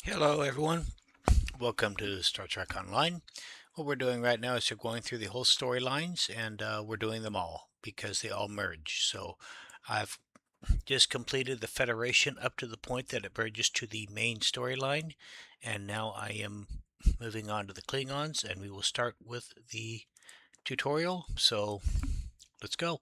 Hello, everyone. Welcome to Star Trek Online. What we're doing right now is we're going through the whole storylines, and we're doing them all because they all merge. So I've just completed the Federation up to the point that it merges to the main storyline, and now I am moving on to the Klingons, and we will start with the tutorial. So let's go.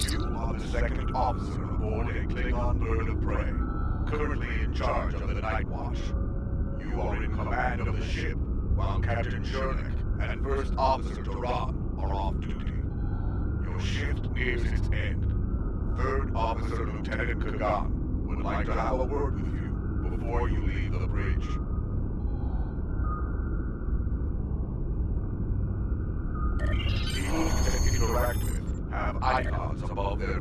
You are the second officer aboard a Klingon bird of prey, currently in charge of the Night Watch. You are in command of the ship, while Captain Chernik and First Officer Duran are off duty. Your shift nears its end. Third Officer Lieutenant Kagan would like to have a word with you before you leave the bridge. People you can interact with have icons above their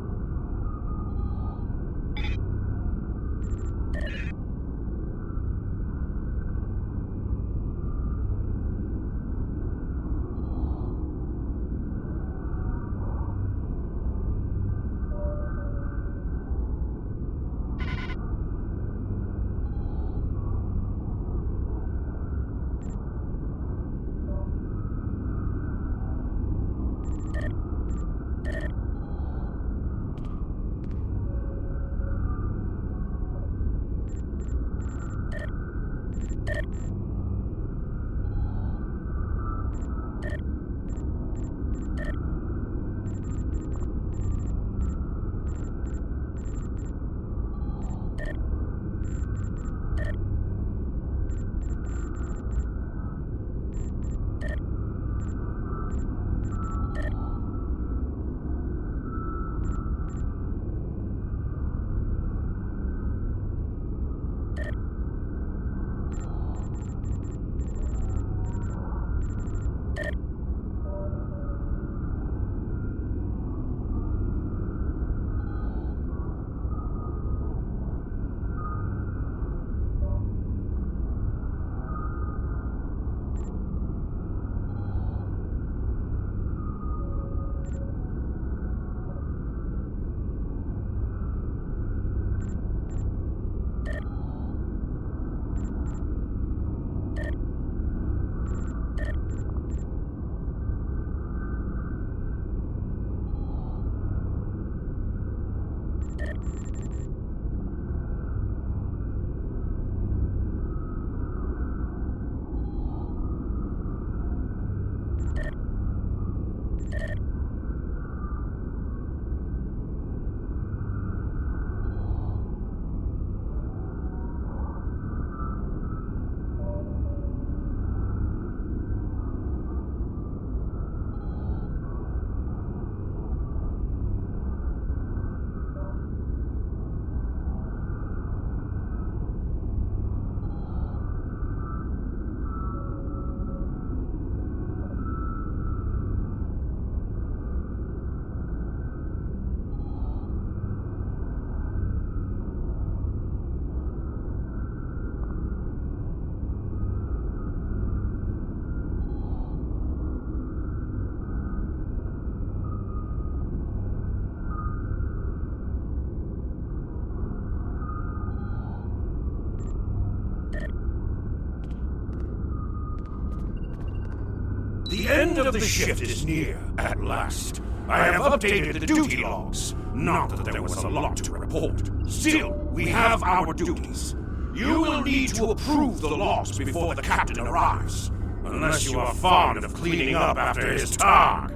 The end of the shift is near, at last. I have updated the duty logs. Not that there was a lot to report. Still, we have our duties. You will need to approve the logs before the captain arrives. Unless you are fond of cleaning up after his targ.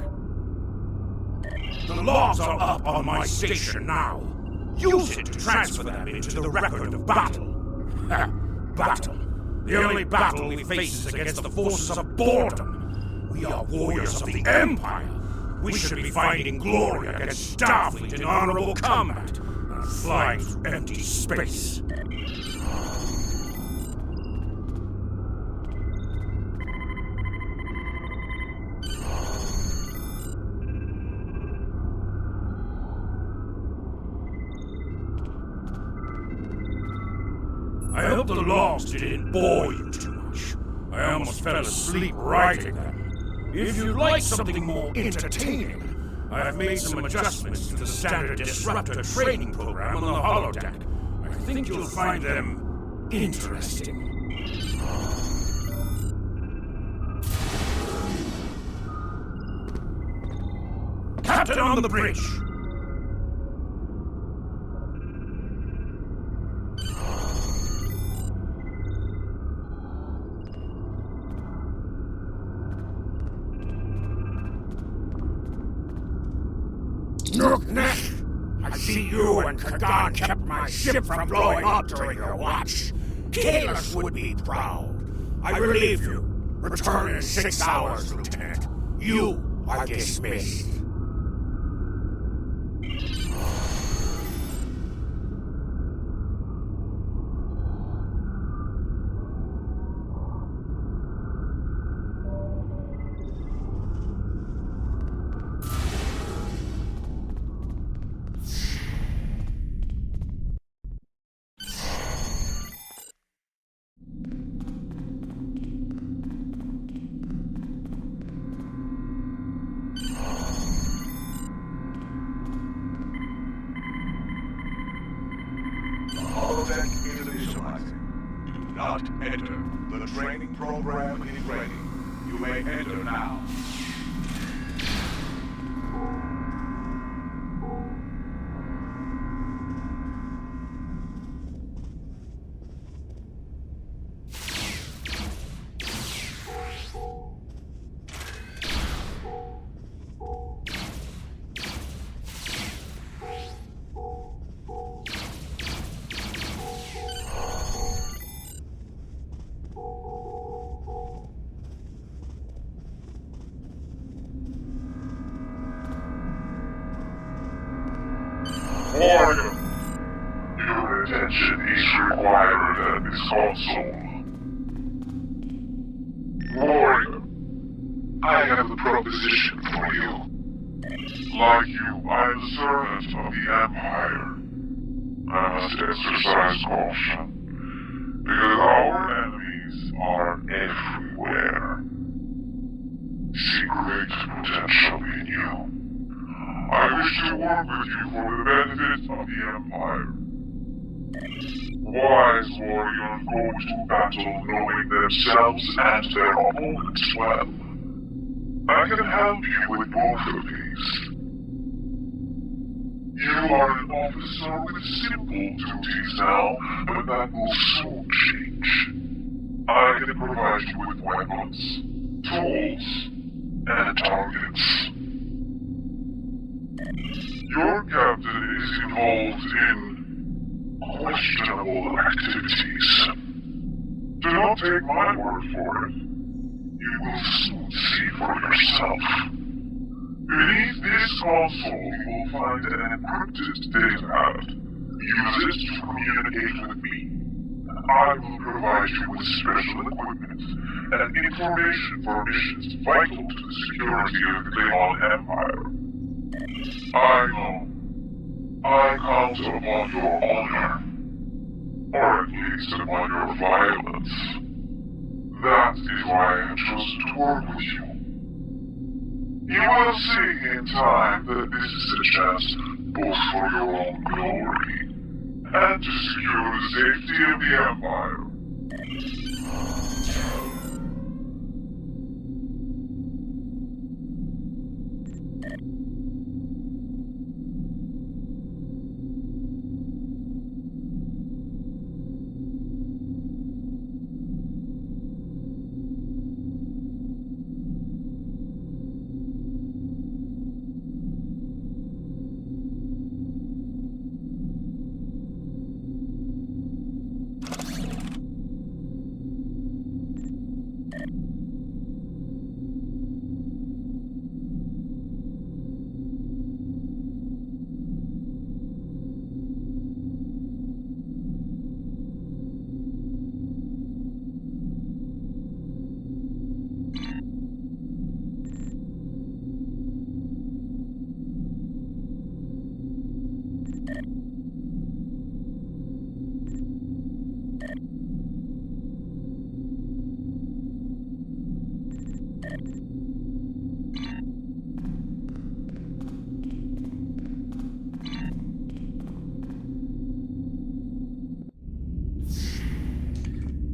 The logs are up on my station now. Use it to transfer them into the record of battle. Battle. The only battle we face is against the forces of boredom. We are warriors of the Empire. We should be finding glory against Starfleet in honorable combat, and flying through empty space. the logs didn't bore you too much. I almost fell asleep writing them. If you'd like something more entertaining, I've made some adjustments to the standard disruptor training program on the holodeck. I think you'll find them interesting. Captain on the bridge! Nook-Neck! I see you and Kagan kept my ship from blowing up during your watch. Kalis would be proud. I relieve you. Return in 6 hours, Lieutenant. You are dismissed. Holodeck is initializing. Do not enter. The training program is ready. You may enter now. Warning! Your attention is required at this console. Warning! I have a proposition for you. Like you, I am a servant of the Empire. I must exercise caution, because our enemies are everywhere. See great potential in you. I wish to work with you for the benefit of the Empire. Wise warriors go to battle knowing themselves and their opponents well. I can help you with both of these. You are an officer with simple duties now, but that will soon change. I can provide you with weapons, tools, and targets. Your captain is involved in questionable activities. Do not take my word for it. You will soon see for yourself. Beneath this console, you will find an encrypted data pad. Use it to communicate with me. I will provide you with special equipment and information for missions vital to the security of the Klingon Empire. I know. I count upon your honor. Or at least upon your violence. That is why I have chosen to work with you. You will see in time that this is a chance both for your own glory and to secure the safety of the Empire.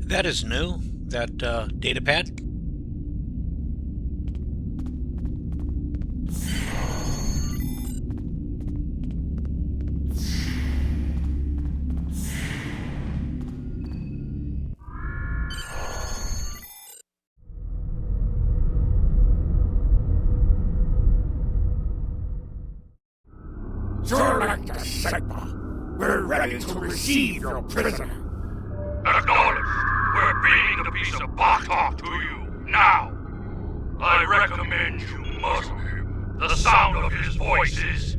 That is new, that data pad. Zerlek Sigma, we're ready to receive your prisoner. Acknowledge. We're bringing a piece of talk to you now. I recommend you muzzle him. The sound of his voice is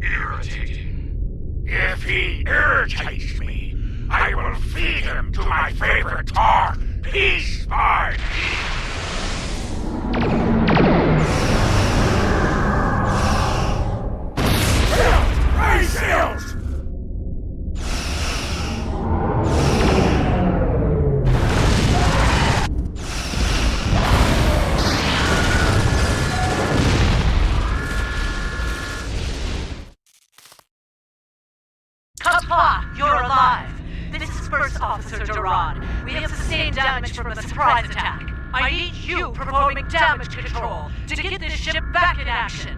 irritating. If he irritates me, I will feed him to my favorite tar, piece by piece. Raise sails! Kappa, you're alive. This is First Officer Durand. We have sustained damage from the surprise attack. I need you performing damage control to get this ship back in action.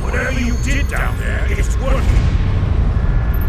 Whatever you did down there, it's working.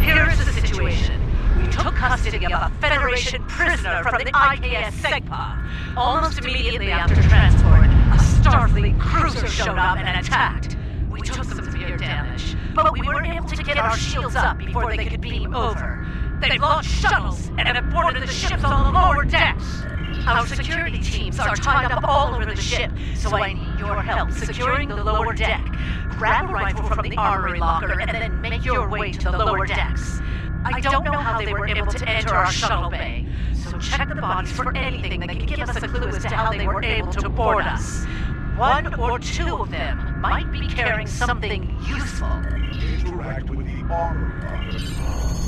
Here's the situation. We took custody of a Federation prisoner from the IKS Segpa. Almost immediately after transport, a Starfleet cruiser showed up and attacked. We took some severe damage, but we were able to get our shields up before they could beam over. They've launched shuttles and have boarded the ships on the lower decks. Our security teams are tied up all over the ship, so I need your help securing the lower deck. Grab a rifle from the armory locker and then make your way to the lower decks. I don't know how they were able to enter our shuttle bay, so check the bodies for anything that can give us a clue as to how they were able to board us. One or two of them might be carrying something useful. Interact with the armory locker.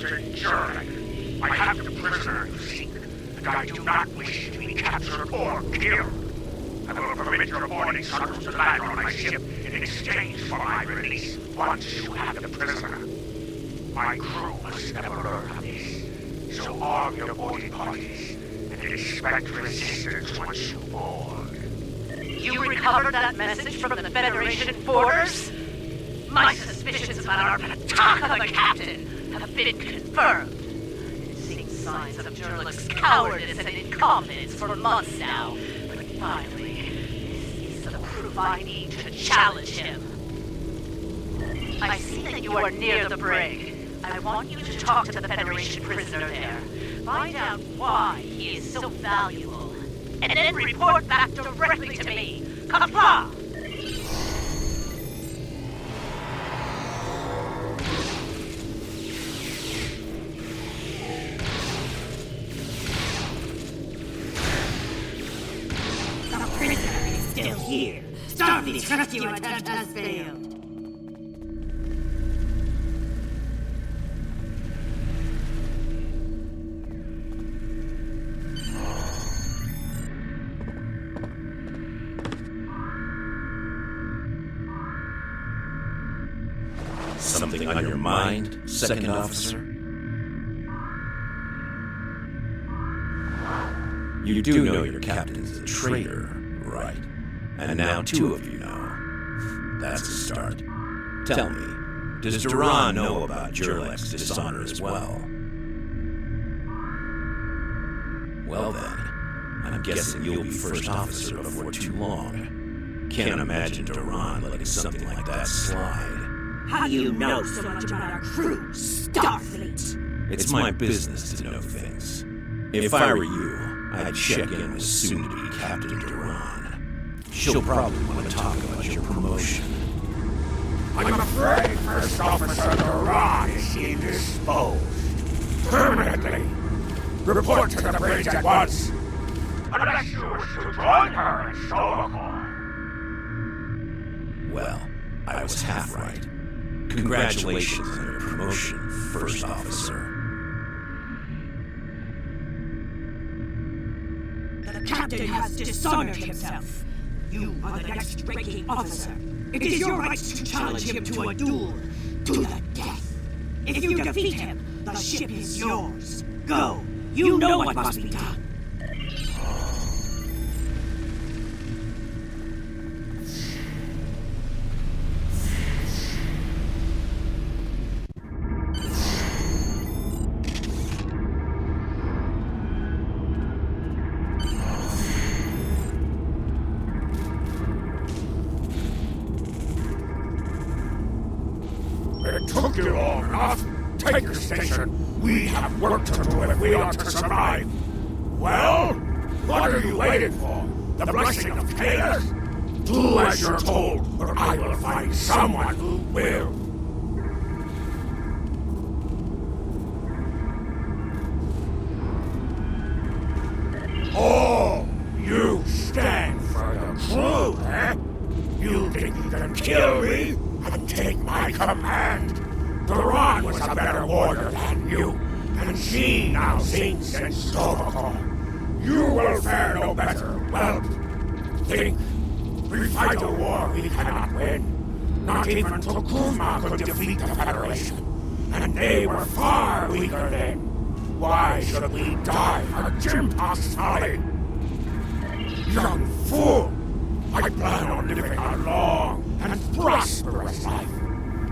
Captain Jurek. I have the prisoner you seek, and I do not wish to be captured or killed. I will permit your boarding shuttles to land on my ship in exchange for my release once you have the prisoner. My crew must never learn of this, so arm your boarding parties and expect resistance once you board. You recovered that message from the Federation borders? My suspicions about our attack on the captain have been confirmed. I've seen signs of Jurlik's cowardice and incompetence for months now, but finally, this is the proof I need to challenge him. I see that you are near the brig. I want you to talk to the Federation prisoner there. Find out why he is so valuable, and then report back directly to me. Kapla! The prisoner is still here. Starfleet's rescue attempt has failed. Something on your mind, second officer? You do know your captain's a traitor, right? And now two of you know. That's a start. Tell me, does Duran know about Jurlik's dishonor as well? Well then, I'm guessing you'll be first officer before too long. Can't imagine Duran letting something like that slide. How do you know so much about our crew, Starfleet? It's my business to know things. If I were you, I'd check in with soon-to-be Captain Duran. She'll probably want to talk about your promotion. I'm afraid First Officer Duran is indisposed. Permanently. Report to the bridge at once. Unless you wish to join her in Solokor. Well, I was half right. Congratulations on your promotion, First Officer. The captain has dishonored himself. You are the next ranking officer. It is your right to challenge him to a duel, to the death. If you defeat him, the ship is yours. Go. You know what must be done. It took you long enough. Take your station. We have work to do if we are to survive. Well, what are you waiting for? The blessing of chaos? Do as you're told, or I will find someone who will. Oh, you stand for the crew, eh? You think you can kill me and take my command? Duran was a better warrior than you, and she now sings in Solokor. You will fare no better. Well, think. We fight a war we cannot win. Not even Tokuma could defeat the Federation, and they were far weaker then. Why should we die for Jimpo's folly? Young fool! I plan on living a long and prosperous life.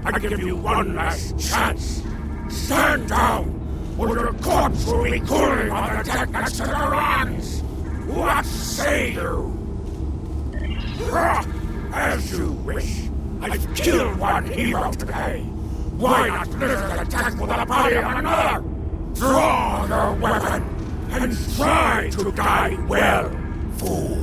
I give you one last chance. Stand down, or your corpse will be cooling on the deck next to Duran's. What say you? As you wish. I've killed one hero today. Why not live the death with the body of another? Draw your weapon and try to die well, fool.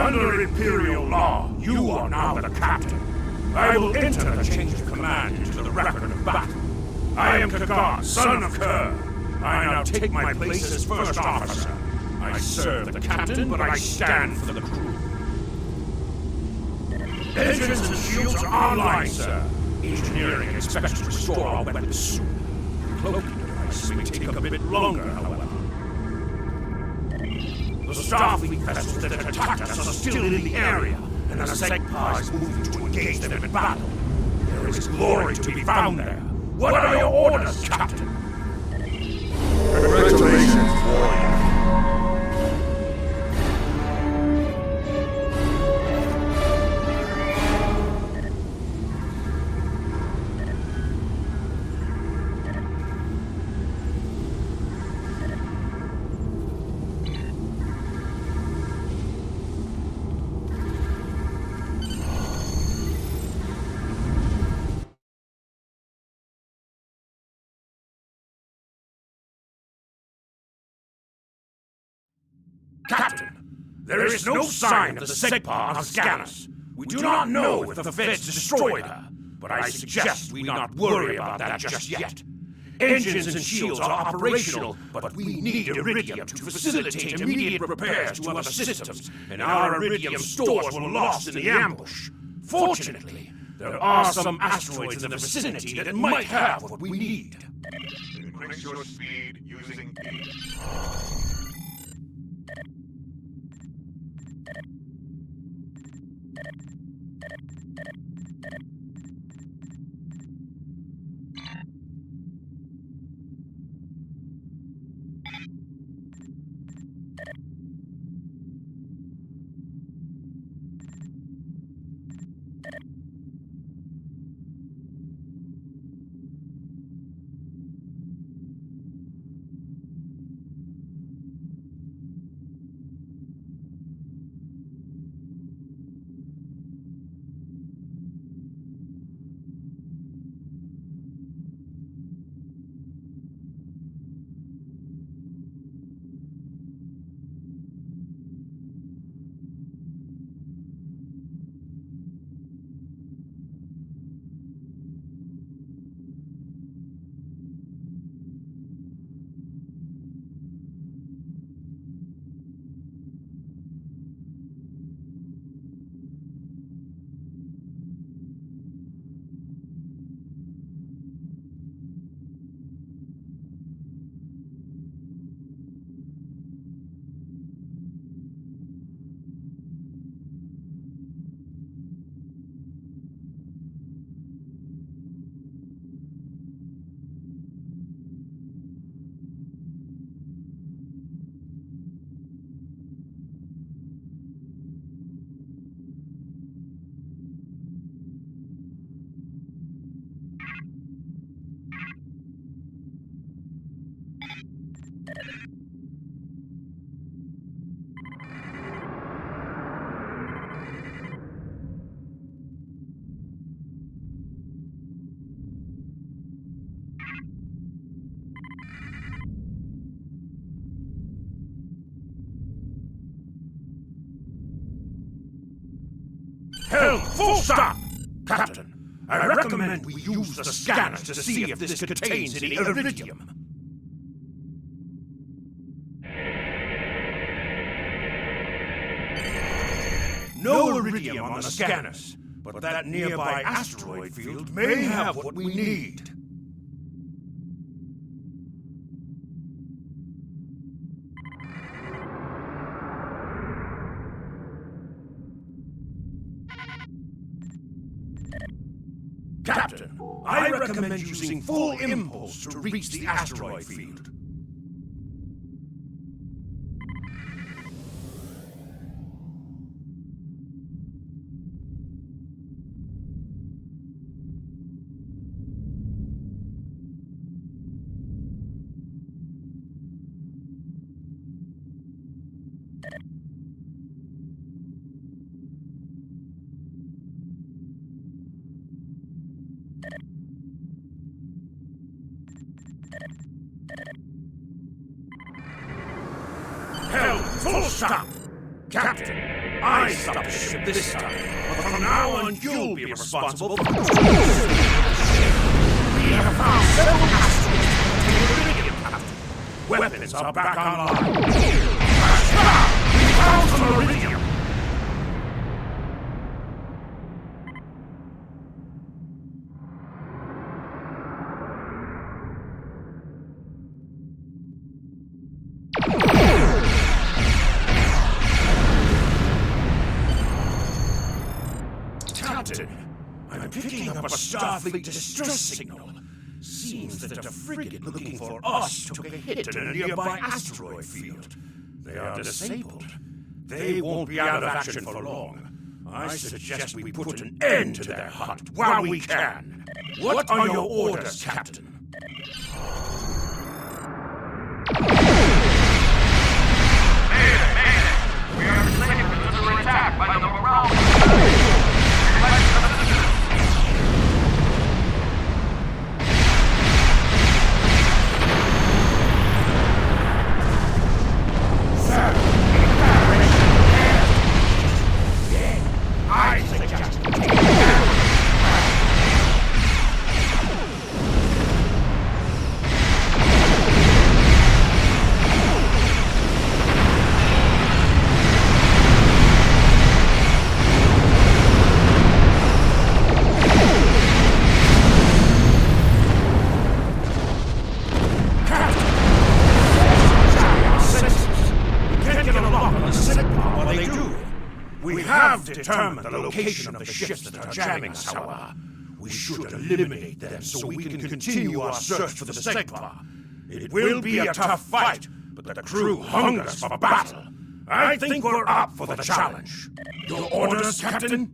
Under Imperial law, you are now the captain. I will enter the change of command into the record of battle. I am Kagar, son of Kerr. I now take my place as first officer. I serve the captain, but I stand for the crew. Engines and shields are online, sir. Engineering expects to restore our weapons soon. Cloaking device may take a bit longer, however. The Starfleet vessels that attacked us are still in the area, and the Segpa is moving to engage them in battle. There is glory to be found there. What are your orders, Captain? Congratulations, warrior. Captain, there is no sign of the Segpa on scanners. We do not know if the Feds destroyed her, but I suggest we not worry about that just yet. Engines and shields are operational, but we need iridium to facilitate immediate repairs to other systems, and our iridium stores were lost in the ambush. Fortunately, there are some asteroids in the vicinity that might have what we need. Increase your speed using E. Helm, full stop! Captain, I recommend we use the scanners to see if this contains any iridium. No iridium on the scanners, but that nearby asteroid field may have what we need. Captain, I recommend using full impulse to reach the asteroid field. Helm, full stop! Captain, I stopped the ship this time, but from now on you'll be responsible for... We have found several asteroids containing iridium, Captain. Weapons are back online. We found some iridium! Captain, I'm picking up a Starfleet distress signal. Seems that a frigate looking for us took a hit in a nearby asteroid field. They are disabled. They won't be out of action for long. I suggest we put an end to their hunt while we can. What are your orders, Captain? We are slated to attack by the morale. I suggest... We have determined the location of the ships that are jamming us, however. We should eliminate them so we can continue our search for the Segpa. It will be a tough fight, but the crew hungers for battle. I think we're up for the challenge. Your orders, Captain?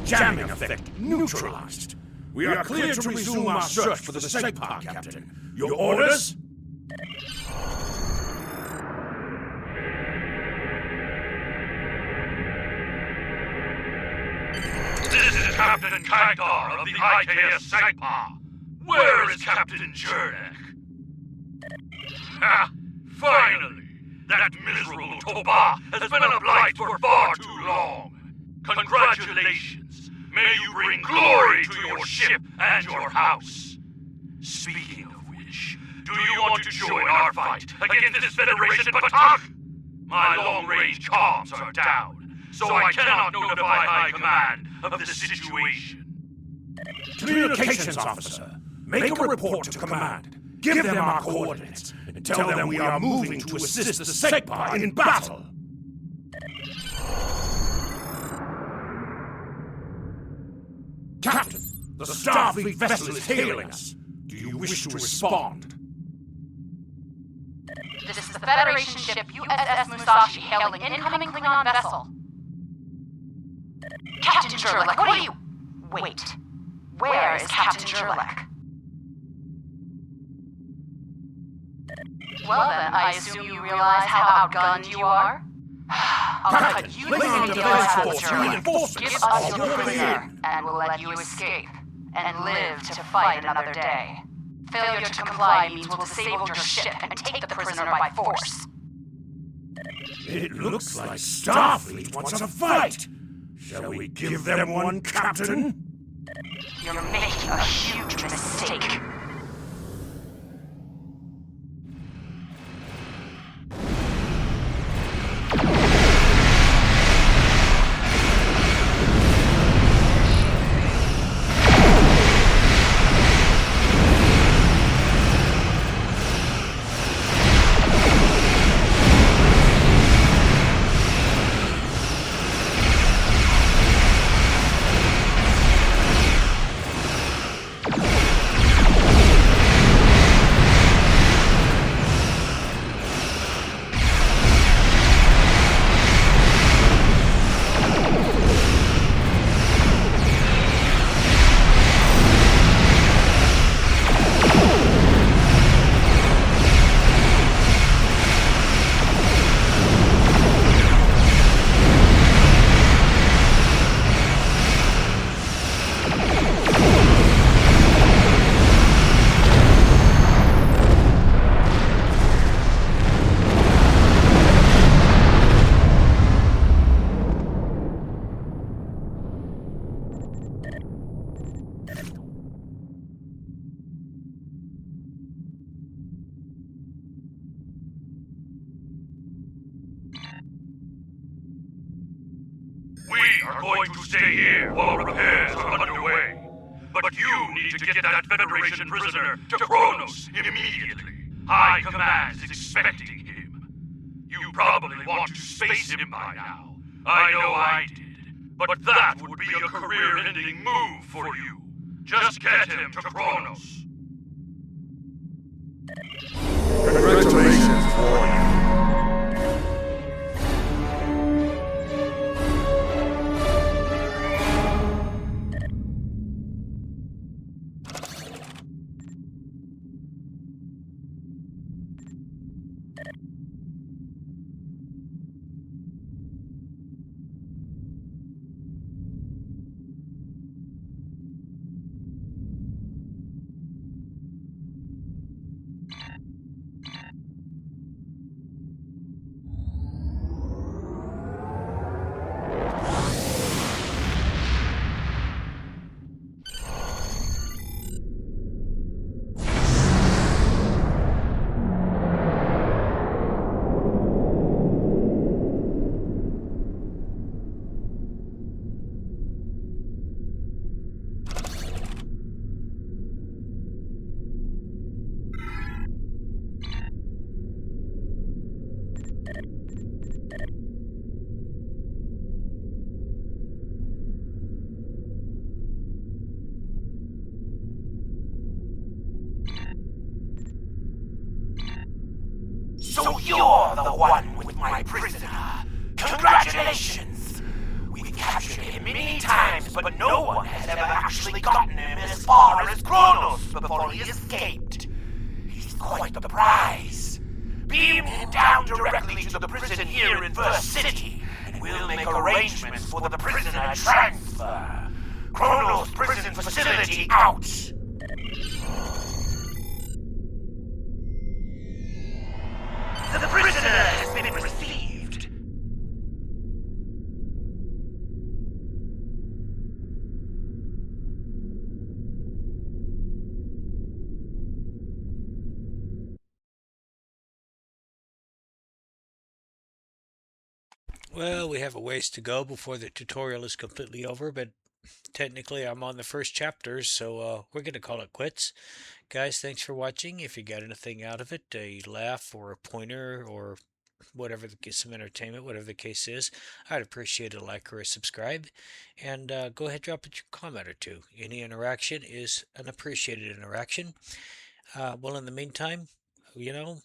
Jamming effect neutralized. We are clear to resume our search for the Segpa, Captain. Your orders? This is Captain Kaigar of the IKS Segpa. Where is Captain Jernek? Ha! Finally! That miserable Toba has been a blight for far too long. Congratulations! May you bring glory to your ship and your house. Speaking of which, do you want to join our fight against this Federation Batak? My long-range comms are down, so I cannot notify High Command of the situation. Communications officer, make a report to command. Give them our coordinates, and tell them we are moving to assist the Segpa in battle. Captain, the Starfleet vessel is hailing us. Do you wish to respond? This is the Federation ship USS Musashi hailing incoming Klingon vessel. Captain Jerlek, what are you... Wait. Where is Captain Jerlek? Well then, I assume you realize how outgunned you are? I'll cut you to Klingon city Defense of Force Aperture. reinforcements Give are us your moving prisoner, in. and we'll let you escape, and live to fight another day. Failure to comply means we'll disable your ship and take the prisoner by force. It looks like Starfleet wants a fight. Shall we give them one, Captain? You're making a huge mistake. We are going to stay here while repairs are underway. But you need to get that Federation prisoner to Kronos immediately. High Command is expecting him. You probably want to space him by now. I know I did. But that would be a career-ending move for you. Just get him to Kronos. Congratulations, boy. So you're the one with my prisoner. Congratulations! We've captured him many times, but no one has ever actually gotten him as far as Kronos before he escaped. He's quite the prize. Beam him down directly to the prison here in First City, and we'll make arrangements for the prisoner transfer. Kronos prison facility out! The prisoner has been received. Well, we have a ways to go before the tutorial is completely over, but technically I'm on the first chapter, so we're going to call it quits. Guys, thanks for watching. If you got anything out of it, a laugh or a pointer or whatever some entertainment, whatever the case is, I'd appreciate a like or a subscribe. And go ahead, drop it your comment or two. Any interaction is an appreciated interaction. Well, in the meantime, you know,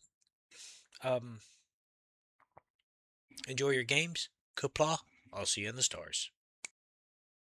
um, enjoy your games. Kupla. I'll see you in the stars.